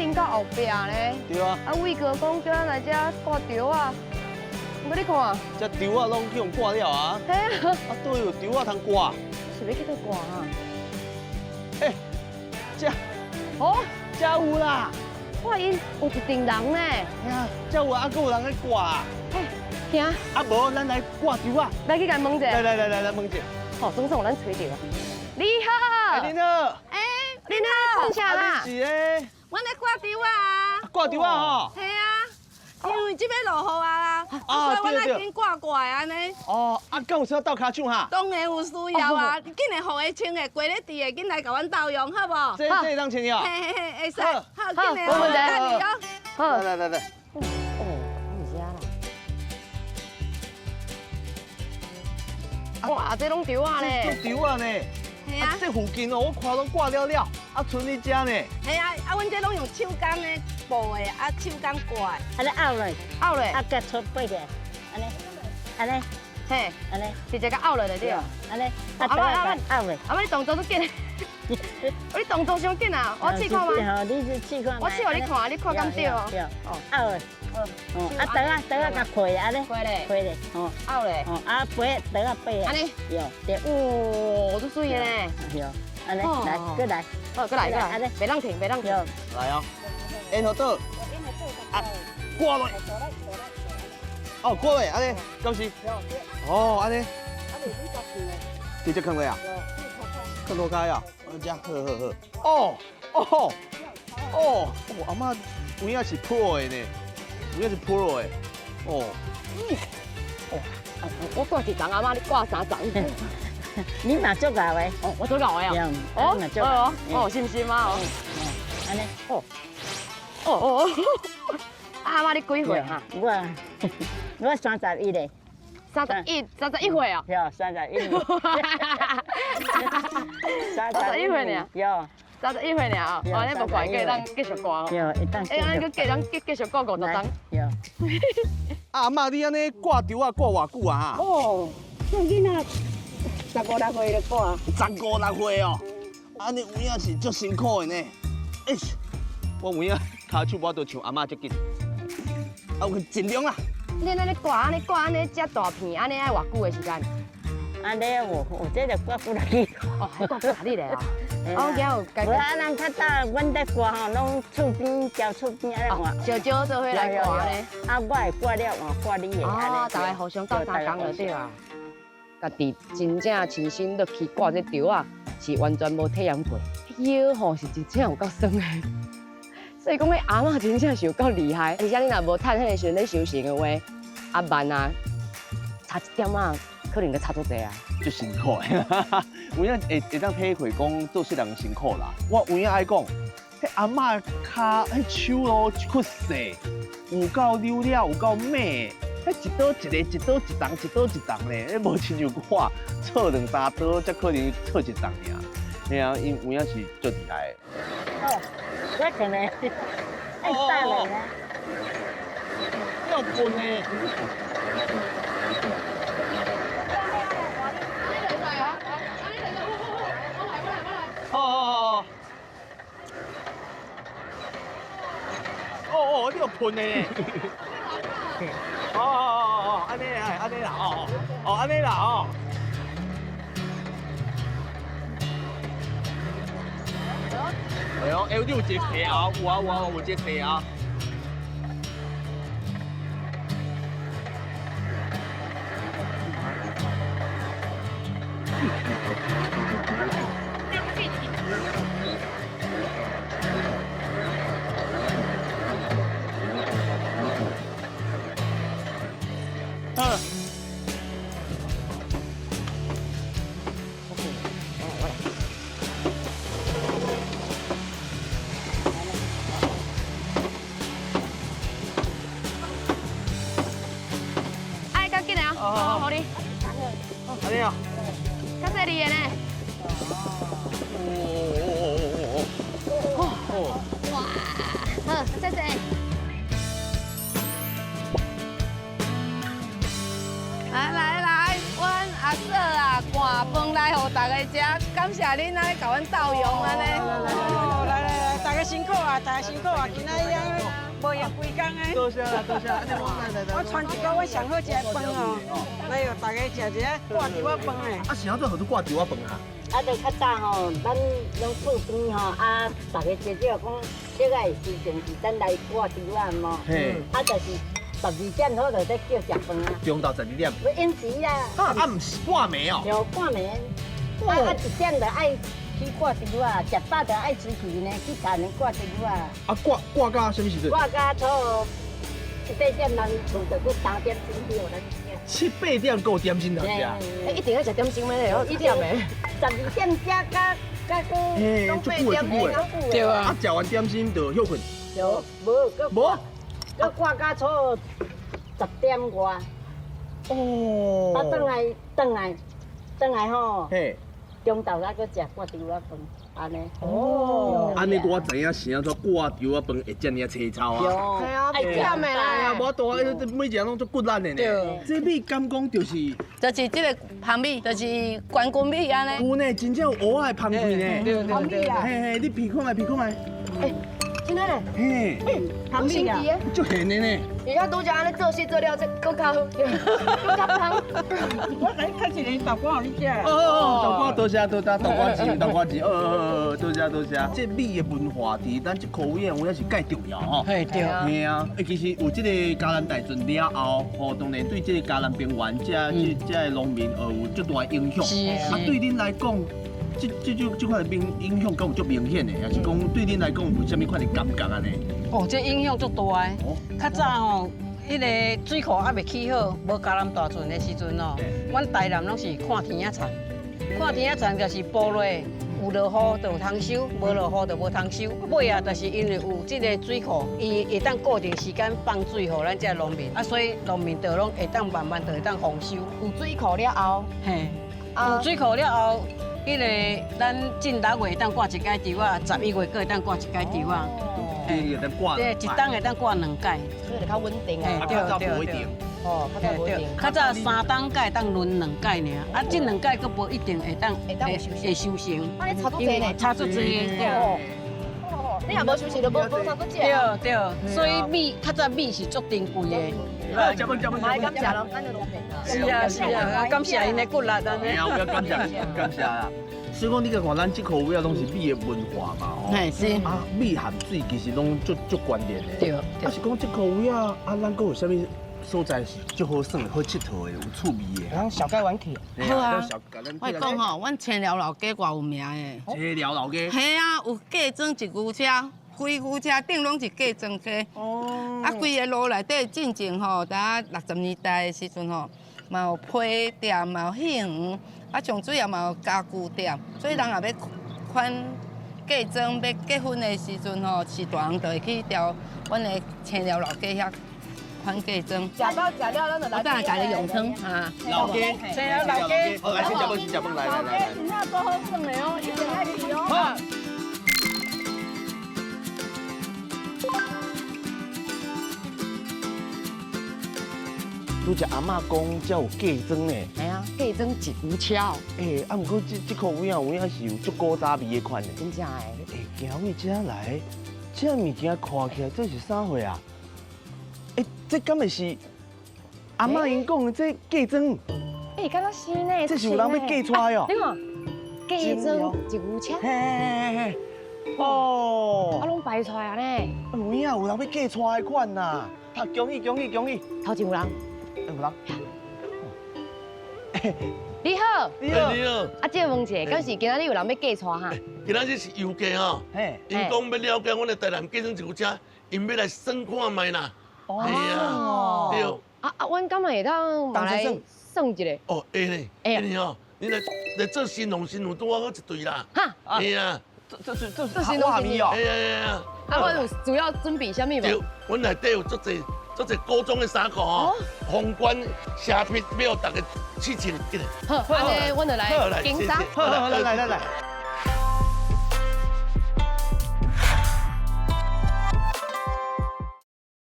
林到后壁呢。对啊，啊，伟哥讲叫咱来遮挂钓啊，不你看，这钓啊拢去用挂了啊，嘿啊，啊都有钓啊通挂。是要去倒挂啊？哎，这哦，这有啦，哇，因有一群人呢。哎呀，这有啊，还有人在挂。嘿，行，啊无，咱来挂钓啊。来去甲问者。来，问者。哦，总算有咱找着啊。你好。哎，恁好。哎，你好，创啥啦？你是咧？阮咧挂钓啊，挂钓啊吼。系啊，因为即要落雨啊啦，啊所以阮对对来紧挂过来安尼。哦，啊，敢有需要倒卡唱哈？当然有需要啊，紧来互伊穿的，过咧伫的，紧来甲阮斗用，好无？这当穿了。嘿嘿嘿，会使，好好，紧来，没问题等你哦。好。来。哦，唔是啊啦。哇，这拢钓啊呢。钓啊呢？系啊，这附近哦，我看拢挂了，啊，剩你遮呢。系啊，啊，阮这拢用手工的布的，啊，手工挂的。安尼拗落，拗咧，啊，甲出背起来，安尼，嘿，安尼，直接甲拗落来对。安尼，啊，等下拗落。啊，你动作都紧，你动作伤紧啊！我试看吗？好，你是试看。我试互你看，你看敢对哦？对，哦，拗落，哦，啊，等下甲开安尼，开咧，开咧，哦，拗咧，哦，啊，背，等下背啊，安尼，有，对，哦，都水的呢。有，安尼，来，过来，好，过来，安尼，别让停，别让停。有，来哦，沿河倒，啊，挂落。哦，挂落，安尼，敢是？哦，安尼。直接放落啊？放落街啊？这好。哦，阿妈有影是 pro 的呢，有影是 pro 的。哦。我挂一张，阿妈你挂三张。你嘛做搞的，哦，我做搞的啊。哦，嘛做搞，哦，信不信嘛？哦，安尼，哦。阿妈你几岁哈？我31嘞。31岁啊？有31。31岁呢？有。31岁呢啊？哦，你无怪计，咱继续挂哦。有，会当。哎，咱继续挂50张。有。阿妈，你安尼挂钓啊，挂偌久啊？哦，这囡仔15、16岁就挂。 15、16岁哦，安尼有影是足辛苦的呢。哎，我有影骹手无都像阿妈足紧，啊，有尽量啦。恁安尼挂安尼遮大片，安尼爱偌久的时间？安尼有这个挂几日？哦，还挂几日的啊？我今有解。无啊，咱较早阮在挂吼，拢厝边交厝边安尼换。少做伙来挂呢。啊，我会挂了换挂你的。哦，大家互相斗相共就对啊。家己真正亲身落去挂这钓啊，是完全无体验过。腰吼是真正有够酸的，所以讲迄阿嬷真正是有够厉害。而且你若无趁迄个时阵咧修行的话，啊慢啊，差一点啊，可能就差足济啊。足辛苦的，有影会当体会讲做事人辛苦啦。我有影爱讲，迄阿嬷骹迄手咯屈细，有够溜了，有够美。迄一刀一个，一刀一档，一刀一档咧，迄无亲像我错2、3刀，才可能错一档尔。嘿啊，因有影是足厉害的。哦，我可能爱大人啊。要滚呢。哦，你要喷的呢。安尼啦，安尼啦，哦。哎呦，你有一个皮啊，有一个皮啊。哎，较紧啊，好你。安尼啊。较细粒的呢。哇，好，谢谢。来，阮阿嫂啊，寒饭来互大家食，感谢恁来甲阮斗用安尼。来，大家家辛苦啊，大家辛苦啊，今仔日无用规工诶。多谢啦，多谢啦，来来我传一个我上好食的饭哦，来哟，大家食一下挂伫我饭诶。啊，想要做好多挂住我饭啊。啊，就较早吼，咱拢厝边吼，啊，大家姐姐讲，这个时阵是咱来挂猪啊嘛，嘿，啊，就是12点好就在叫食饭啊，中昼12点。要因时啊，啊，唔是挂暝哦。有半暝，啊1点就爱去挂猪啊，食饱就爱出去呢，去干呢挂猪啊，啊，挂到什么时阵挂到错7、8点，咱厝就去3点钟了，咱食。 ？7、8点够点心头食。一定要食点心咩？哦，1点的。 12点食到个嘿，足久的，足久的。对啊啊，食完点心就休困。有无？搁挂到错10点外，哦。啊，转来吼，嘿。中昼咱搁食挂猪仔饭，安尼。哦。安尼我知影是安怎挂猪仔饭会遮尔青草啊。系啊，爱点的哎呀，啦。无多，每一样拢足骨力的呢。对。这米敢讲就是就是这个香米，就是冠军米安尼。有呢，真正有蚵仔的香气呢。对对对。嘿嘿，你鼻看卖，鼻看卖。真的嘞，嘿，好新奇的。足咸的呢。人家拄则安尼做事做了，这更较好，更较香。我给你开一个豆干互你食。豆干多谢多谢，豆干钱，豆干钱，多谢多谢。这米的文化伫咱这口味有影是介重要吼。嘿对。嘿啊，其实有这个嘉南大圳了后，吼，当然对这个嘉南平原这的农民有足大的影响。是啊，对恁来讲，这款的影响敢有足明显的，还是讲对恁来讲有啥物款的感觉安尼？哦，这影响足大诶。较早吼，迄个水库还未起好，无嘉南大圳的时阵哦，阮台南拢是看天仔田，看天仔田就是部落有落雨就有通收，无落雨就无通收。尾啊，就是因为有这个水库，伊会当固定时间放水互咱这农民，啊，所以农民就拢会当慢慢就会当丰收。有水库了后，嘿，有水库了后。迄个咱进6月会当挂一届猪啊，11月搁会当挂一届猪啊。会当挂。对，一档会当挂2届。所以就较稳定啊。啊，较早无一定。哦，较早稳定。较早3档届当轮2届尔，啊，这2届搁无一定会当会收成。啊，你差足济呢？差足济对。你若无收成，就无差足济。对对，所以米较早米是足珍贵的。食饭。来感谢咯，咱就农民啊。是啊是啊，感谢因的骨力安尼。哎呀，我要感谢啦。所以讲，你甲看咱这口味啊，拢是米的文化嘛，吼。嘿是。啊，米含水其实拢足关键的。对。啊是讲这口味啊，咱搁有啥物所在是足好耍的、好佚佗的、有趣味的？咱小盖玩去。好啊。我讲吼，阮青寮老家偌有名的。青寮老家。系啊，有嫁妆一牛车，规牛车顶拢是嫁妆车。哦。啊，规个路内底进前吼，打60年代的时阵吼，嘛有批店，嘛有戏园，啊上主要嘛有家具店，所以人若要款嫁妆要结婚的时阵吼，是大人就会去调阮的青寮老家遐款嫁妆。食饱食了，咱就来。我等下家己用汤啊。老家，青寮老家。好，来先食饭，来。老家真正做好耍的哦，一定爱去哦。好。拄只阿嬷讲，才有嫁妆呢。系啊，嫁妆一牛车哦。啊，毋过这口味啊，有影是有足古早味的款的。真正的。行到这来，这物件看起来这是啥货啊？这敢会是阿嬷因讲的这嫁妆？敢若是呢。这是有人要嫁出来哦。你看，嫁妆一牛车。嘿。哦。啊，拢摆出来啊呢。有影有人要嫁出来的款呐！啊，恭喜！头前有人。有人。你好。你好。啊，这问者，敢是今仔日有人要嫁出哈？今仔日是游客吼，因讲要了解阮的台南嫁妆一牛车，因要来算看卖啦。哦。对。啊，阮敢会当嘛来算一个？哦，会呢。呢吼，你来做新郎新妇，拄好一对啦。哈。嘿啊。这是画面哦。哎呀。啊，我有主要准备啥物无？对，阮内底有足侪古装的衫裤吼，皇冠、虾皮，要大家试穿一个。好，安尼，阮就来竞争。好，来。